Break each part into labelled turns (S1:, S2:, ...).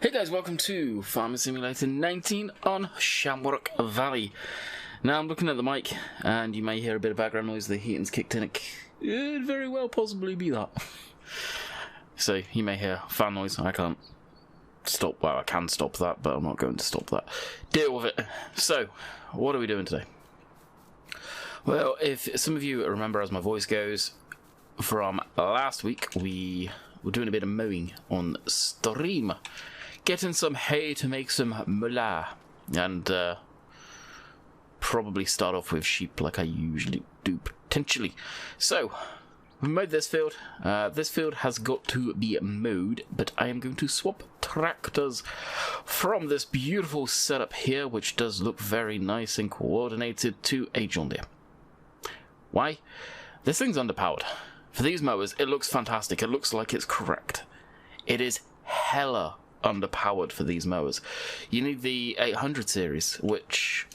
S1: Hey guys, welcome to Farming Simulator 19 on Shamrock Valley. Now I'm looking at the mic and you may hear a bit of background noise. The heating's kicked in. It could very well possibly be that. So you may hear fan noise. I can't stop, well I can stop that, but I'm not going to stop that. Deal with it. So, what are we doing today? Well, if some of you remember as my voice goes, from last week we were doing a bit of mowing on stream. Getting some hay to make some mullah, and probably start off with sheep like I usually do, potentially. So, we mowed this field. This field has got to be mowed, but I am going to swap tractors from this beautiful setup here, which does look very nice and coordinated, to a John Deere. Why? This thing's underpowered. For these mowers, it looks fantastic. It looks like it's correct. It is hella underpowered for these mowers. You need the 800 series, which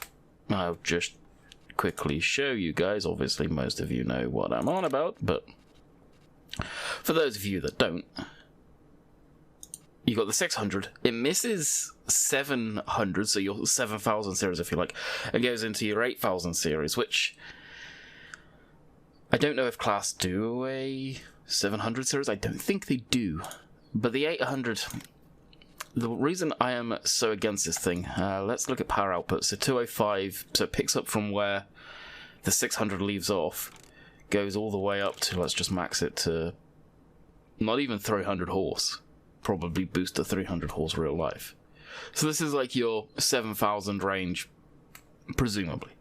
S1: I'll just quickly show you guys. Obviously, most of you know what I'm on about, but for those of you that don't, you got the 600. It misses 700, so your 7000 series, if you like, and goes into your 8000 series, which I don't know if Class do a 700 series. I don't think they do, but the 800. The reason I am so against this thing, let's look at power output. So 205, so it picks up from where the 600 leaves off, goes all the way up to, let's just max it to not even 300 horse. Probably boost to 300 horse real life. So this is like your 7000 range, presumably.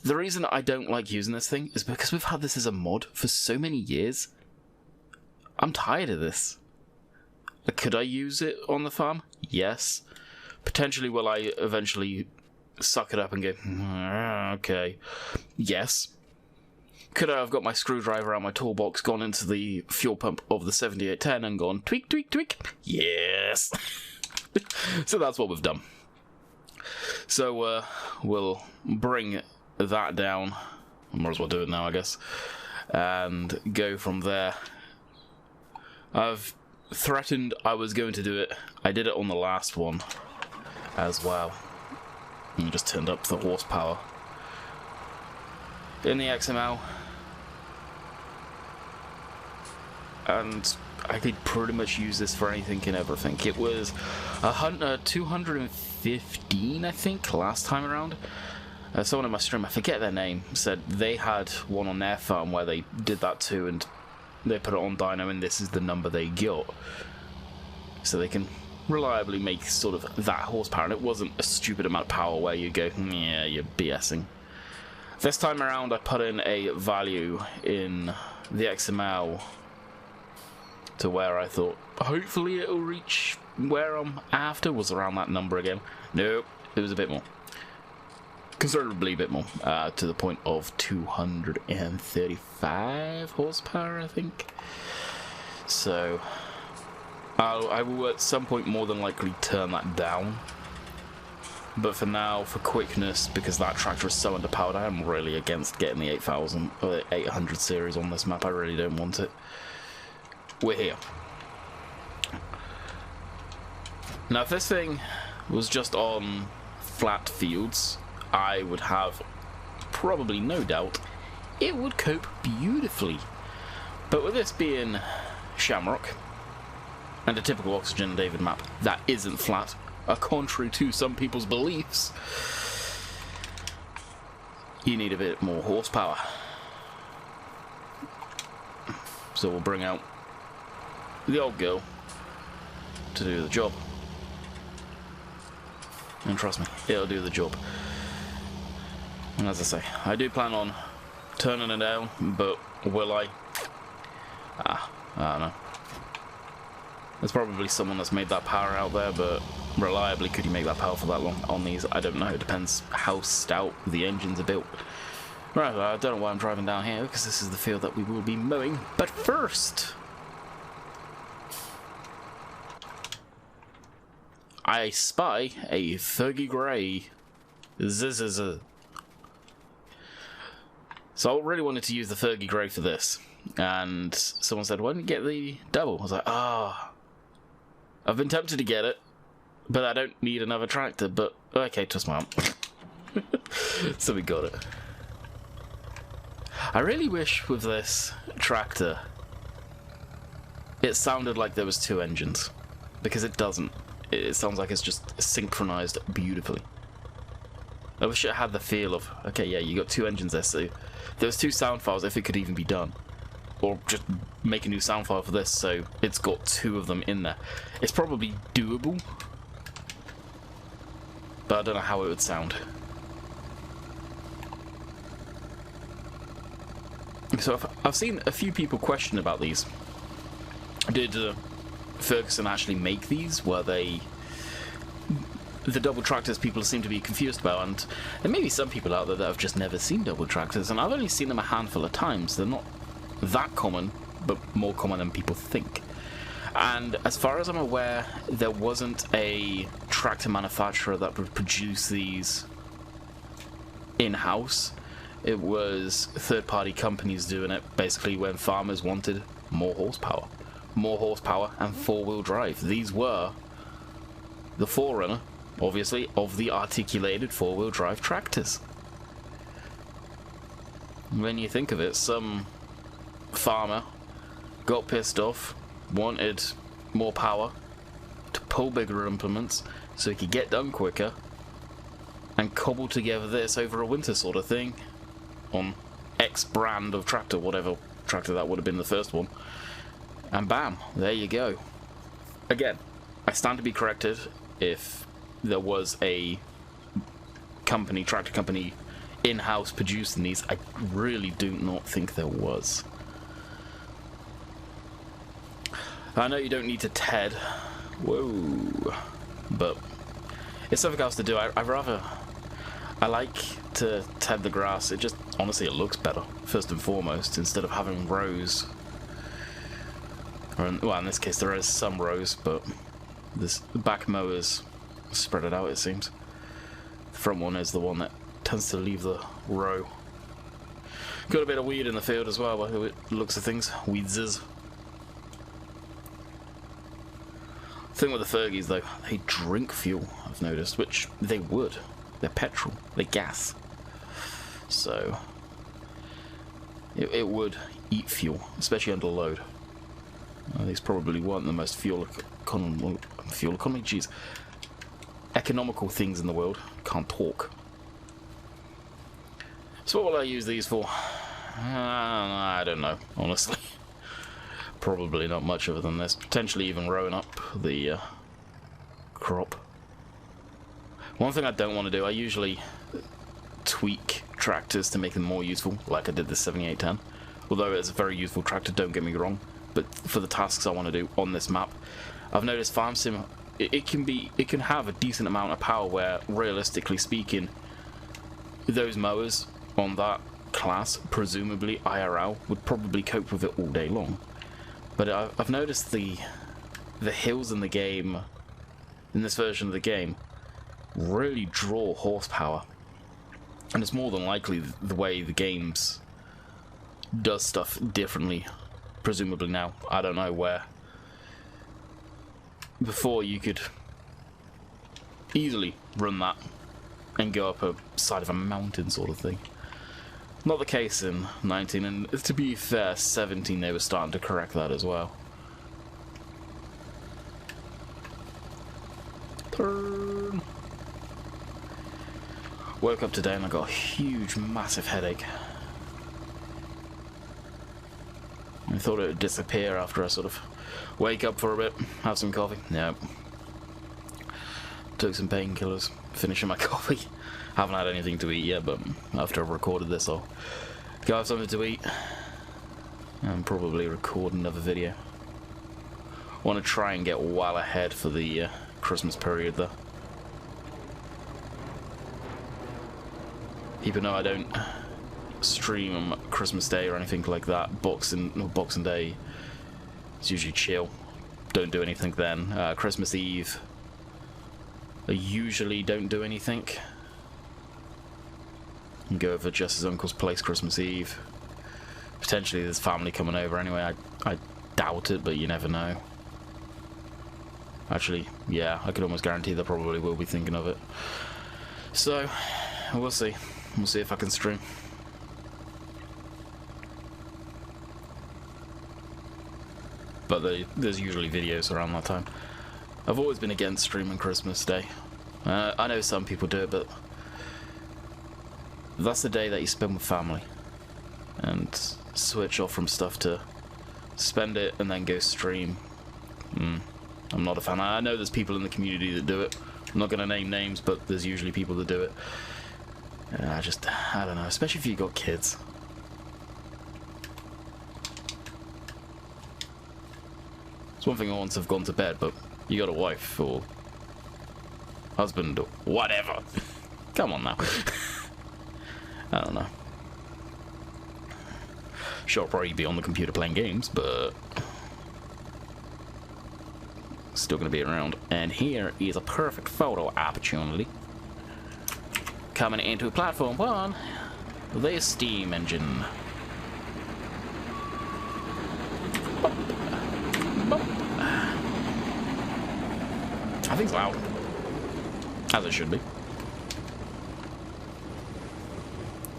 S1: The reason I don't like using this thing is because we've had this as a mod for so many years. I'm tired of this. Could I use it on the farm? Yes. Potentially will I eventually suck it up and go, okay. Yes. Could I have got my screwdriver out my toolbox, gone into the fuel pump of the 7810 and gone tweak, tweak, tweak? Yes. So that's what we've done. So we'll bring that down. I might as well do it now, I guess. And go from there. I've threatened I was going to do it. I did it on the last one as well. And just turned up the horsepower in the XML. And I could pretty much use this for anything and everything. It was 215, I think, last time around. Someone in my stream, I forget their name, said they had one on their farm where they did that too, and they put it on dyno, and this is the number they got. So they can reliably make sort of that horsepower, and it wasn't a stupid amount of power where you go, yeah, you're BSing. This time around, I put in a value in the XML to where I thought, hopefully it'll reach where I'm after, was around that number again. Nope, it was a bit more. Considerably a bit more, to the point of 235 horsepower, I think. So, I will at some point more than likely turn that down. But for now, for quickness, because that tractor is so underpowered, I am really against getting the 8000 or the 800 series on this map. I really don't want it. We're here. Now, if this thing was just on flat fields, I would have probably no doubt it would cope beautifully. But with this being Shamrock and a typical Oxygen David map that isn't flat, contrary to some people's beliefs, you need a bit more horsepower. So we'll bring out the old girl to do the job. And trust me, it'll do the job. And as I say, I do plan on turning it down, but will I? I don't know. There's probably someone that's made that power out there, but reliably, could you make that power for that long on these? I don't know. It depends how stout the engines are built. Right, I don't know why I'm driving down here, because this is the field that we will be mowing. But first, I spy a Fergie Grey. Zzz. So I really wanted to use the Fergie Grey for this, and someone said, why didn't you get the double? I was like, I've been tempted to get it, but I don't need another tractor, but okay, twist my arm. So we got it. I really wish with this tractor it sounded like there was 2 engines, because it doesn't. It sounds like it's just synchronized beautifully. I wish it had the feel of, okay, yeah, you got 2 engines there, so there was 2 sound files if it could even be done. Or just make a new sound file for this so it's got 2 of them in there. It's probably doable, but I don't know how it would sound. So I've seen a few people question about these. Did Ferguson actually make these? Were they the double tractors people seem to be confused about? And there may be some people out there that have just never seen double tractors, and I've only seen them a handful of times. They're not that common, but more common than people think. And as far as I'm aware, there wasn't a tractor manufacturer that would produce these in-house. It was third-party companies doing it, basically when farmers wanted more horsepower. More horsepower and 4-wheel drive. These were the forerunner, obviously, of the articulated 4-wheel drive tractors. When you think of it, some farmer got pissed off, wanted more power to pull bigger implements so he could get done quicker, and cobble together this over a winter sort of thing on X brand of tractor, whatever tractor that would have been the first one, and bam, there you go. Again, I stand to be corrected if there was a company, tractor company, in-house producing these. I really do not think there was. I know you don't need to TED, whoa, but it's something else to do. I like to TED the grass. It just, honestly, it looks better, first and foremost, instead of having rows. Well, in this case there is some rows, but this back mowers spread it out, it seems. The front one is the one that tends to leave the row. Got a bit of weed in the field as well, by the looks of things. Weedses. Thing with the Fergies though, they drink fuel, I've noticed, which they would. They're petrol, they're gas. So it would eat fuel, especially under load. These probably weren't the most fuel economy, jeez. Economical things in the world. Can't talk. So what will I use these for? I don't know, honestly. Probably not much other than this. Potentially even rowing up the crop. One thing I don't want to do, I usually tweak tractors to make them more useful, like I did the 7810. Although it's a very useful tractor, don't get me wrong. But for the tasks I want to do on this map, I've noticed Farm Sim, it can have a decent amount of power where, realistically speaking, those mowers on that class, presumably IRL, would probably cope with it all day long. But I've noticed the hills in the game, in this version of the game, really draw horsepower. And it's more than likely the way the games does stuff differently, presumably now. I don't know where. Before you could easily run that and go up a side of a mountain sort of thing. Not the case in 19, and to be fair, 17 they were starting to correct that as well. Turn. Woke up today and I got a huge, massive headache. I thought it would disappear after I sort of wake up for a bit, have some coffee. Nope. Took some painkillers, finishing my coffee. Haven't had anything to eat yet, but after I've recorded this, I'll go have something to eat and probably record another video. I want to try and get well ahead for the Christmas period, though. Even though I don't stream on Christmas Day or anything like that, Boxing Day, it's usually chill. Don't do anything then. Christmas Eve, I usually don't do anything. And go over Jess's uncle's place Christmas Eve. Potentially there's family coming over anyway. I doubt it, but you never know. Actually, yeah, I could almost guarantee they probably will be thinking of it. So, we'll see. We'll see if I can stream. But there's usually videos around that time. I've always been against streaming Christmas Day. I know some people do it, but that's the day that you spend with family. And switch off from stuff to spend it and then go stream. I'm not a fan. I know there's people in the community that do it. I'm not going to name names, but there's usually people that do it. I don't know, especially if you've got kids. It's one thing once I've gone to bed, but you got a wife or husband or whatever. Come on now. I don't know. Sure, I'll probably be on the computer playing games, but still going to be around. And here is a perfect photo opportunity. Coming into Platform 1, the steam engine. I think it's loud. As it should be.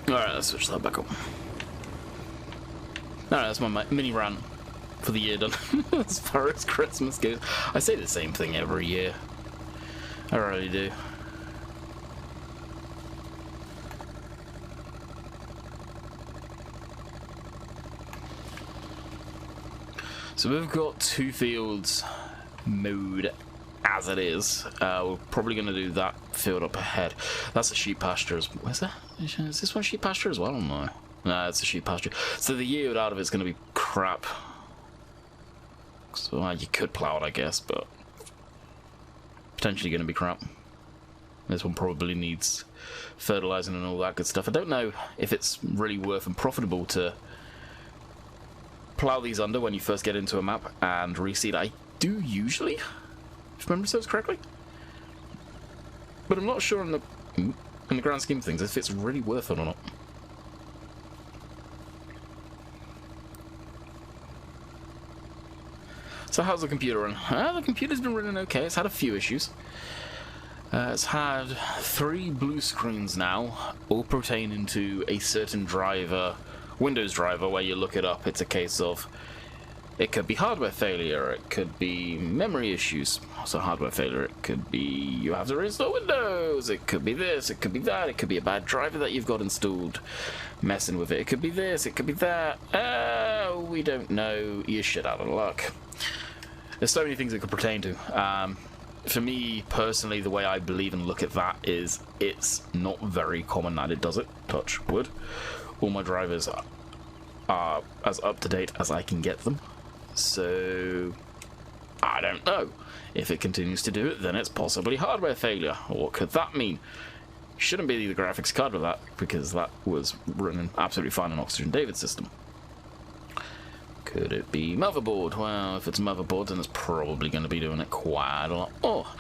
S1: Alright, let's switch that back up. Alright, that's my mini rant for the year done. As far as Christmas goes. I say the same thing every year. I really do. So we've got 2 fields mowed as it is. We're probably going to do that field up ahead. That's a sheep pasture as well. Where's that? Is this one sheep pasture as well? No. Nah, it's a sheep pasture. So the yield out of it's going to be crap. So you could plow it, I guess, but potentially going to be crap. This one probably needs fertilizing and all that good stuff. I don't know if it's really worth and profitable to plow these under when you first get into a map and reseed. I do usually, if memory serves correctly, but I'm not sure in the grand scheme of things if it's really worth it or not. So how's the computer run? The computer's been running okay. It's had a few issues. It's had 3 blue screens now, all pertaining to a certain driver, Windows driver, where you look it up. It's a case of, it could be hardware failure, it could be memory issues. So hardware failure, it could be you have to reinstall Windows, it could be this, it could be that, it could be a bad driver that you've got installed messing with it, it could be this, it could be that. We don't know. You're shit out of luck. There's so many things it could pertain to. For me, personally, the way I believe and look at that is it's not very common that it does it. Touch wood. All my drivers are as up-to-date as I can get them. So, I don't know. If it continues to do it, then it's possibly hardware failure. What could that mean? Shouldn't be the graphics card with that, because that was running absolutely fine on Oxygen David's system. Could it be motherboard? Well, if it's motherboard, then it's probably going to be doing it quite a lot. Oh,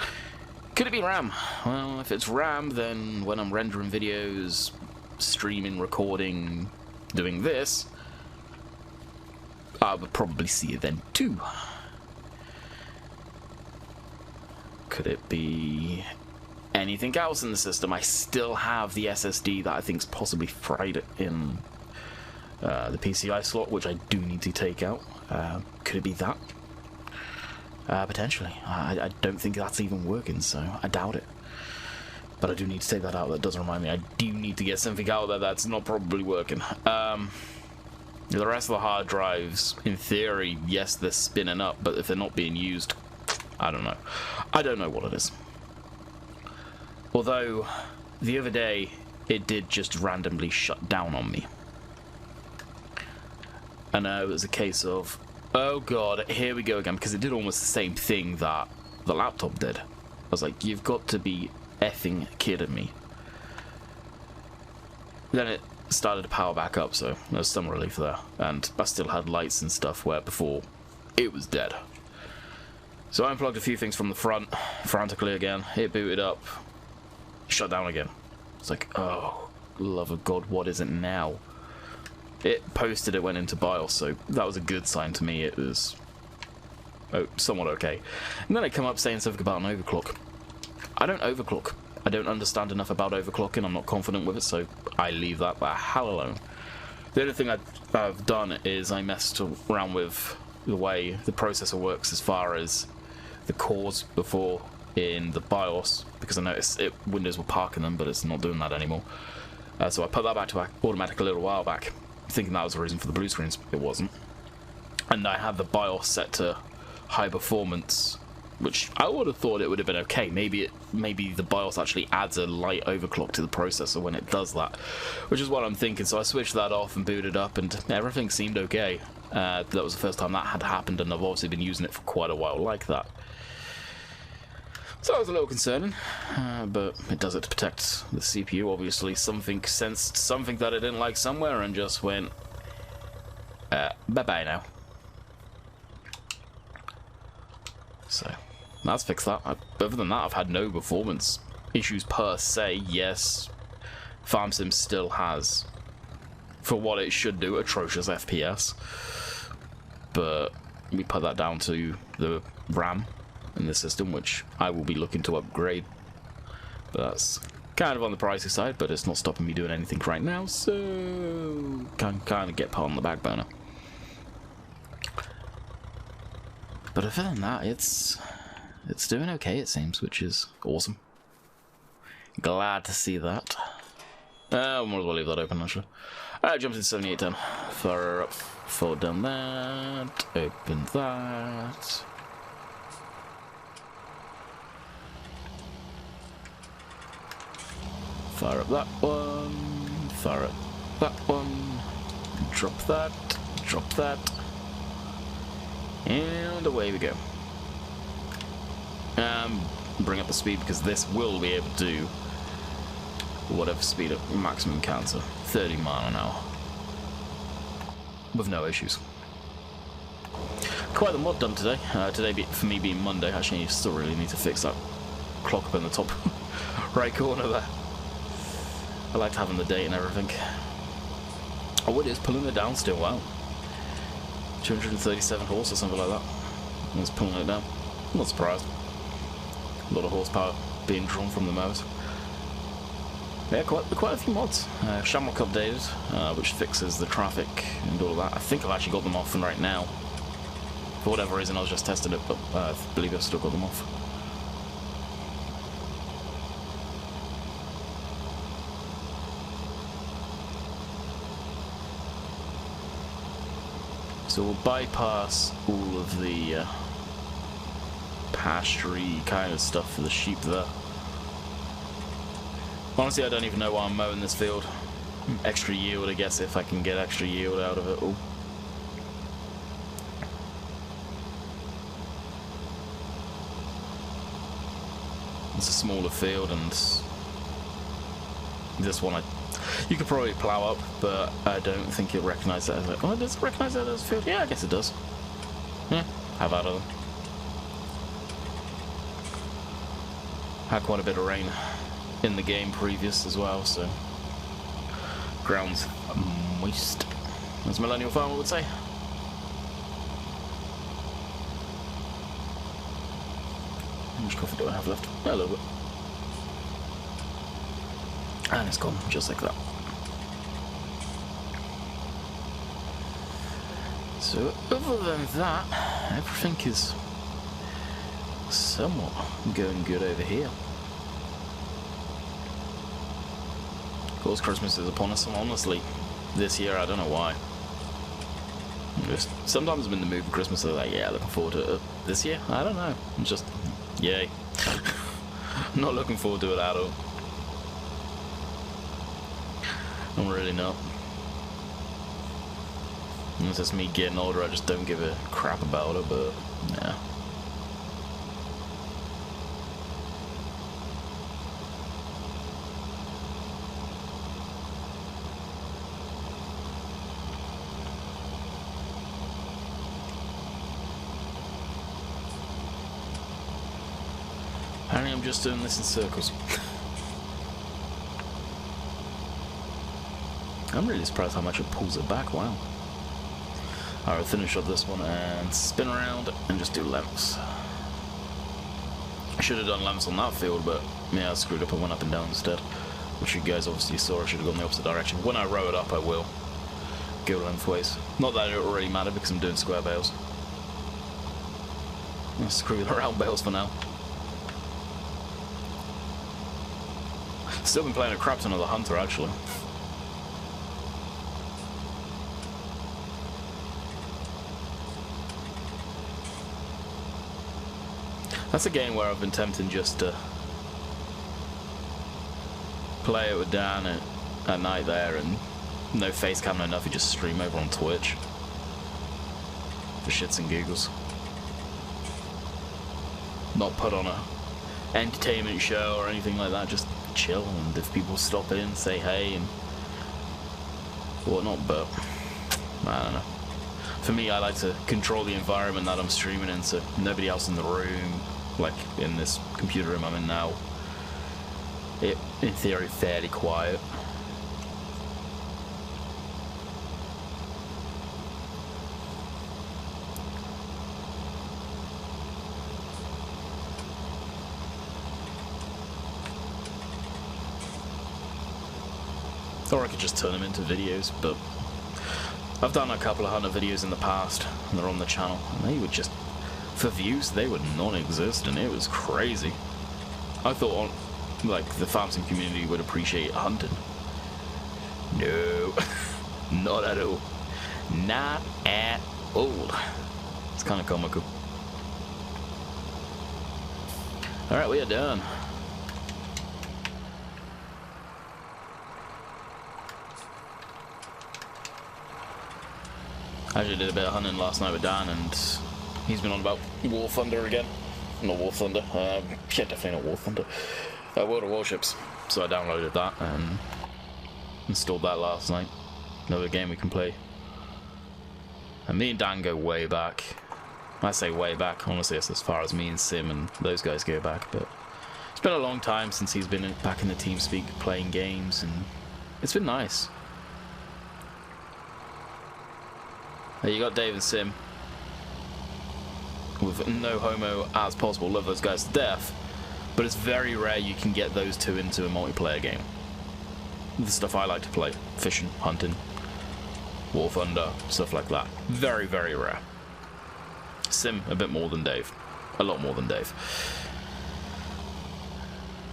S1: could it be RAM? Well, if it's RAM, then when I'm rendering videos, streaming, recording, doing this, I would probably see it then too. Could it be anything else in the system? I still have the SSD that I think's possibly fried in the PCI slot, which I do need to take out. Could it be that? Potentially. I don't think that's even working, so I doubt it. But I do need to take that out. That does remind me, I do need to get something out there that's not probably working. The rest of the hard drives, in theory, yes, they're spinning up, but if they're not being used, I don't know. I don't know what it is. Although, the other day, it did just randomly shut down on me. And it was a case of, oh god, here we go again, because it did almost the same thing that the laptop did. I was like, you've got to be effing kidding me. Then it started to power back up, so there was some relief there. And I still had lights and stuff where before it was dead. So I unplugged a few things from the front, frantically again. It booted up, shut down again. It's like, oh, love of God, what is it now? It posted it went into BIOS, so that was a good sign to me. It was somewhat okay. And then I come up saying something about an overclock. I don't overclock. I don't understand enough about overclocking. I'm not confident with it, so I leave that the hell alone. The only thing I've done is I messed around with the way the processor works as far as the cores before in the BIOS, because I noticed Windows were parking them, but it's not doing that anymore. So I put that back to automatic a little while back, thinking that was the reason for the blue screens. It wasn't. And I had the BIOS set to high performance, which I would have thought it would have been okay. Maybe the BIOS actually adds a light overclock to the processor when it does that, which is what I'm thinking. So I switched that off and booted up, and everything seemed okay. That was the first time that had happened, and I've obviously been using it for quite a while like that. So that was a little concerning, but it does it to protect the CPU. Obviously, something sensed something that it didn't like somewhere and just went, bye-bye now. So let's fix that. Other than that, I've had no performance issues per se. Yes, FarmSim still has, for what it should do, atrocious FPS. But we put that down to the RAM in the system, which I will be looking to upgrade. But that's kind of on the pricey side, but it's not stopping me doing anything right now, so can kind of get put on the back burner. But other than that, it's doing okay, it seems, which is awesome. Glad to see that. Might as well leave that open, actually. Alright, jumps in 7810. Fire up, forward down that, open that. Fire up that one, fire up that one, drop that, and away we go. Bring up the speed, because this will be able to do whatever speed at maximum counter, 30 mile an hour, with no issues. Quite the mod done today. Today, for me being Monday, actually, you still really need to fix that clock up in the top right corner there. I liked having the date and everything. Oh, it is pulling it down still, wow. 237 horse or something like that. It's pulling it down. I'm not surprised. A lot of horsepower being drawn from the mowers. Yeah, quite a few mods. Shamrock updated, which fixes the traffic and all of that. I think I've actually got them off right now. For whatever reason, I was just testing it, but I believe I've still got them off. So we'll bypass all of the pasture-y kind of stuff for the sheep there. Honestly, I don't even know why I'm mowing this field. Extra yield, I guess, if I can get extra yield out of it all. It's a smaller field, and this one you could probably plow up, but I don't think it'll recognise that as a... Oh, does it recognise that as a field? Yeah, I guess it does. Yeah, have at it. Had quite a bit of rain in the game previous as well, so ground's moist, as Millennial Farmer would say. How much coffee do I have left? A little bit. And it's gone, just like that. So, other than that, everything is somewhat going good over here. Of course, Christmas is upon us, and honestly, this year, I don't know why. Sometimes I'm in the mood for Christmas, so like, yeah, looking forward to it. This year, I don't know. I'm just, yay. Not looking forward to it at all. I'm really not. It's just me getting older, I just don't give a crap about it, but yeah. Apparently I'm just doing this in circles. I'm really surprised how much it pulls it back, wow. Alright, finish up this one and spin around and just do lengths. I should have done lengths on that field, but yeah, I screwed up and went up and down instead. Which you guys obviously saw. I should have gone the opposite direction. When I row it up, I will go lengthways. Not that it really matter because I'm doing square bales. Screw the round bales for now. Still been playing a crap ton of the Hunter, actually. That's a game where I've been tempting just to play it with Dan at night there, and no face cam, no nothing, just stream over on Twitch for shits and giggles. Not put on a entertainment show or anything like that, just chill, and if people stop in, say hey and whatnot, but I don't know. For me, I like to control the environment that I'm streaming in, so nobody else in the room, like in this computer room I'm in now, it, in theory, fairly quiet. Or I could just turn them into videos, but I've done a couple of Hunter videos in the past, and they're on the channel, and they would just, for views, they would non-existent. It was crazy. I thought, like, the farming community would appreciate hunting. No, not at all. Not at all. It's kind of comical. Alright, we are done. I actually did a bit of hunting last night with Dan, and he's been on about War Thunder again. Not War Thunder. Yeah, definitely not War Thunder. World of Warships. So I downloaded that and installed that last night. Another game we can play. And me and Dan go way back. I say way back, honestly, it's as far as me and Sim and those guys go back, but it's been a long time since he's been back in the TeamSpeak playing games, and it's been nice. You got Dave and Sim with no homo as possible. Love those guys to death, but it's very rare you can get those two into a multiplayer game. The stuff I like to play, fishing, hunting, War Thunder, stuff like that. Very, very rare. Sim a bit more than Dave, a lot more than Dave.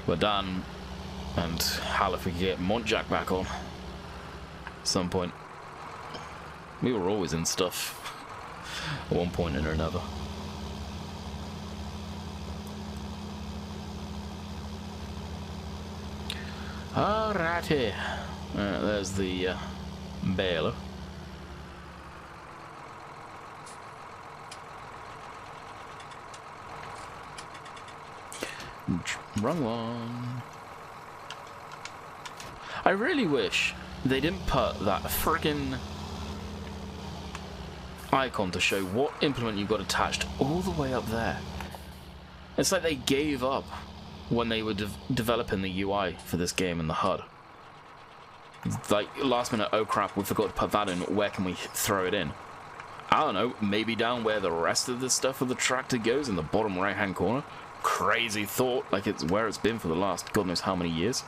S1: But Dan and Hal, if we could get Montjack back on at some point. We were always in stuff at one point or another. Alrighty. There's the baler. Wrong one. I really wish they didn't put that friggin' icon to show what implement you got attached all the way up there. It's like they gave up when they were developing the UI for this game in the HUD. It's like, last minute, oh crap, we forgot to put that in, where can we throw it in? I don't know, maybe down where the rest of the stuff of the tractor goes, in the bottom right hand corner? Crazy thought, like it's where it's been for the last god knows how many years.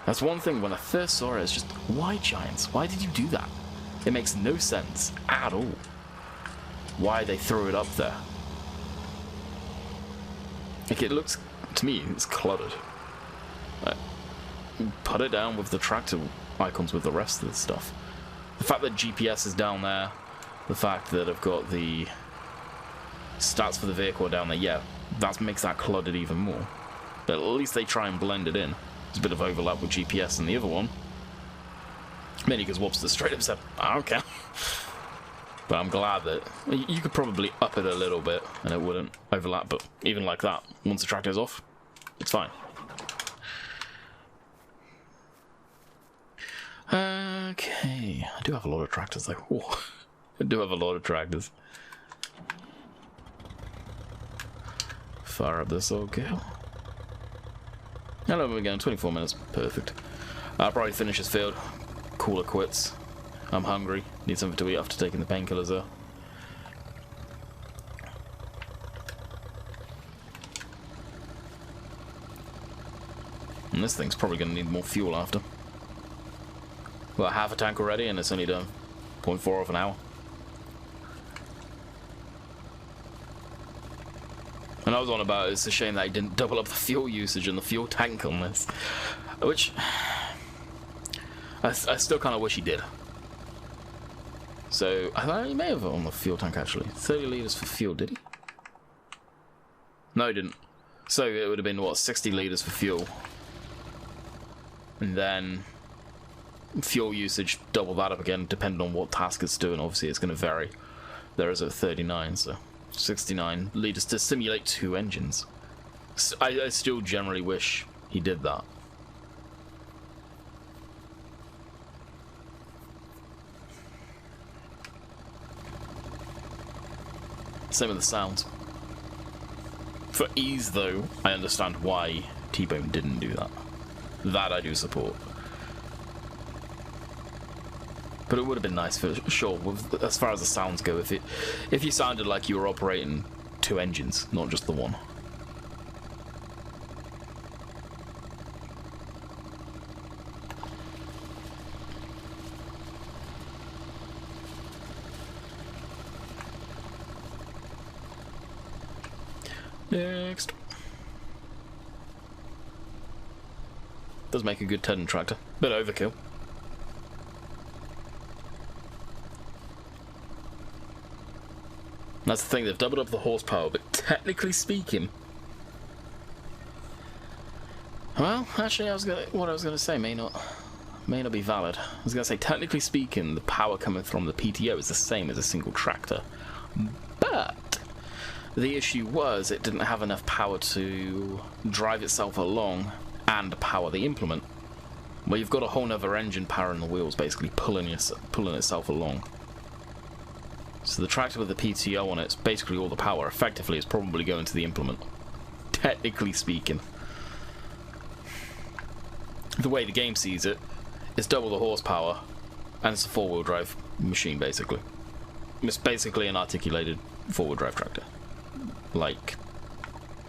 S1: That's one thing, when I first saw it, it's just, why Giants? Why did you do that? It makes no sense at all why they threw it up there. Like, it looks, to me, it's cluttered. Like, put it down with the tractor icons with the rest of the stuff. The fact that GPS is down there, the fact that I've got the stats for the vehicle down there, yeah, that makes that cluttered even more. But at least they try and blend it in. There's a bit of overlap with GPS and the other one. Mainly because Wobster straight up said, I don't care. But I'm glad that you could probably up it a little bit and it wouldn't overlap, but even like that, once the tractor's off, it's fine. Okay, I do have a lot of tractors though. Ooh, I do have a lot of tractors. Fire up this old girl. Hello again, 24 minutes, perfect. I'll probably finish this field, call it quits. I'm hungry. Need something to eat after taking the painkillers there. And this thing's probably going to need more fuel after. Well, half a tank already, and it's only done 0.4 of an hour. And I was on about it's a shame that I didn't double up the fuel usage and the fuel tank on this. Which I still kind of wish he did. So, I thought he may have on the fuel tank actually. 30 litres for fuel, did he? No, he didn't. So it would have been, what, 60 litres for fuel. And then fuel usage, double that up again, depending on what task it's doing. Obviously, it's going to vary. There is a 39, so 69 litres to simulate 2 engines. So I still generally wish he did that. Same with the sounds. For ease, though, I understand why T-Bone didn't do that. That I do support. But it would have been nice for sure, as far as the sounds go, if you sounded like you were operating 2 engines, not just the one. Next. Does make a good Tedden tractor. Bit overkill. That's the thing, they've doubled up the horsepower, but technically speaking... Well, actually, what I was gonna say may not be valid. I was gonna say, technically speaking, the power coming from the PTO is the same as a single tractor. But the issue was it didn't have enough power to drive itself along and power the implement. Well, you've got a whole other engine powering the wheels, basically pulling itself along. So the tractor with the PTO on it's basically all the power. Effectively, it's probably going to the implement. Technically speaking. The way the game sees it, it's double the horsepower, and it's a 4-wheel drive machine, basically. It's basically an articulated 4-wheel drive tractor. Like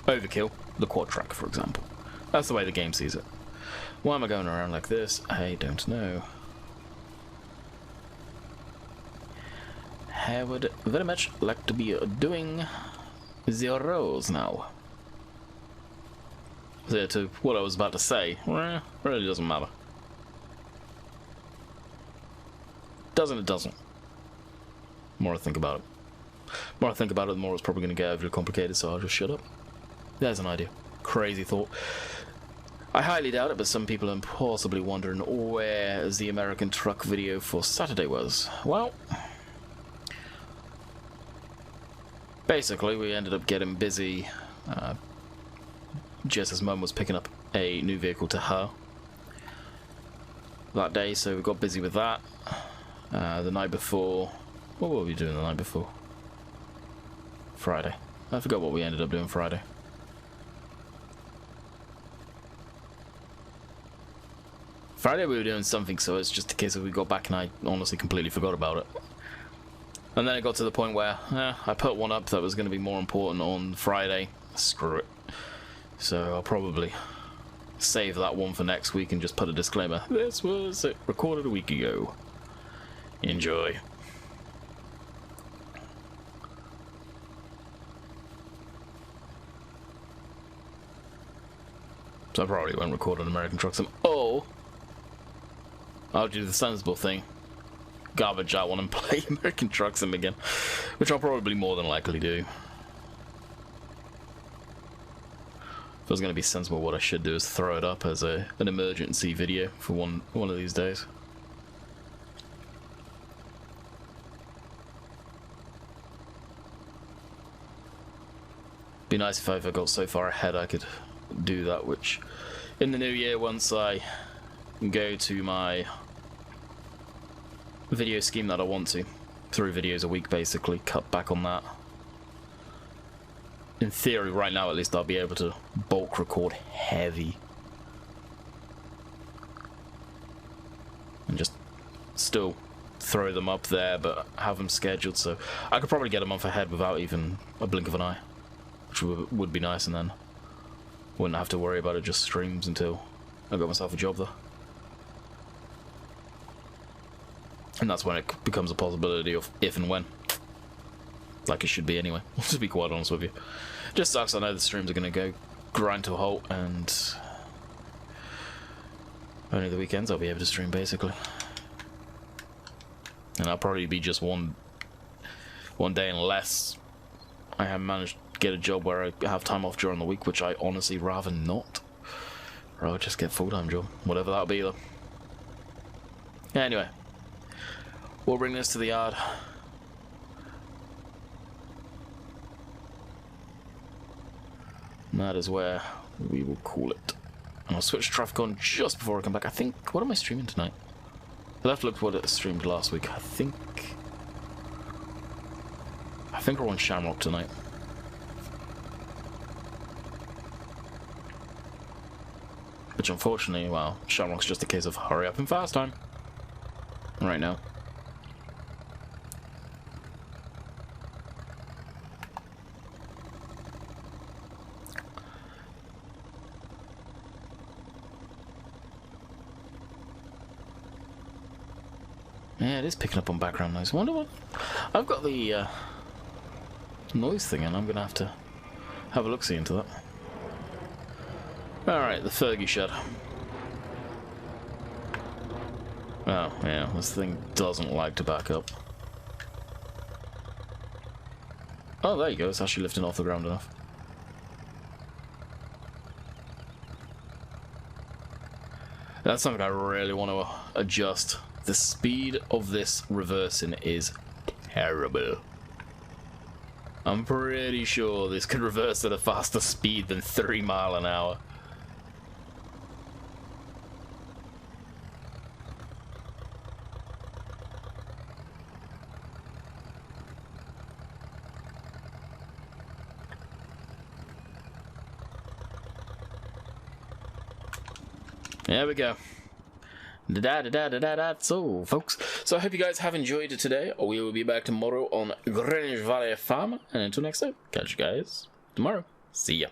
S1: Overkill, the quad track, for example. That's the way the game sees it. Why am I going around like this? I don't know. I would very much like to be doing the rows now. So to what I was about to say, really doesn't matter. Doesn't it doesn't. The more I think about it. The more I think about it, the more it's probably going to get overly complicated, so I'll just shut up. There's an idea. Crazy thought. I highly doubt it, but some people are possibly wondering where the American truck video for Saturday was. Well, basically we ended up getting busy just as Mum was picking up a new vehicle to her that day, so we got busy with that. The night before, what were we doing the night before? Friday. I forgot what we ended up doing Friday. Friday we were doing something, so it's just a case of we got back and I honestly completely forgot about it. And then it got to the point where I put one up that was going to be more important on Friday. Screw it. So I'll probably save that one for next week and just put a disclaimer. This was recorded a week ago. Enjoy. So I probably won't record an American Truck Sim. Oh! I'll do the sensible thing. Garbage out one and play American Truck Sim again. Which I'll probably more than likely do. If I was going to be sensible, what I should do is throw it up as an emergency video for one of these days. Be nice if I ever got so far ahead I could do that, which in the new year, once I go to my video scheme that I want to, 3 videos a week basically, cut back on that. In theory, right now at least, I'll be able to bulk record heavy. And just still throw them up there, but have them scheduled, so I could probably get them off ahead without even a blink of an eye, which would be nice, and then wouldn't have to worry about it just streams until I got myself a job there. And that's when it becomes a possibility of if and when. Like it should be anyway, to be quite honest with you. Just sucks, I know the streams are going to go grind to a halt, and only the weekends I'll be able to stream, basically. And I'll probably be just one day unless I have managed to get a job where I have time off during the week, which I honestly rather not. Or I'll just get a full-time job, whatever that'll be though. Anyway, we'll bring this to the yard. And that is where we will call it. And I'll switch traffic on just before I come back. I think, what am I streaming tonight? I'll have to look at what it streamed last week. I think we're on Shamrock tonight. Which unfortunately, well, Shamrock's just a case of hurry up and fast time. Right now. Yeah, it is picking up on background noise. I wonder what... I've got the noise thing, and I'm going to have a look-see into that. Alright, the Fergie shed. Oh, yeah, this thing doesn't like to back up. Oh, there you go, it's actually lifting off the ground enough. That's something I really want to adjust. The speed of this reversing is terrible. I'm pretty sure this could reverse at a faster speed than 3 miles an hour. There we go. That's all, folks. So I hope you guys have enjoyed it today. We will be back tomorrow on Greenwich Valley Farm. And until next time, catch you guys tomorrow. See ya.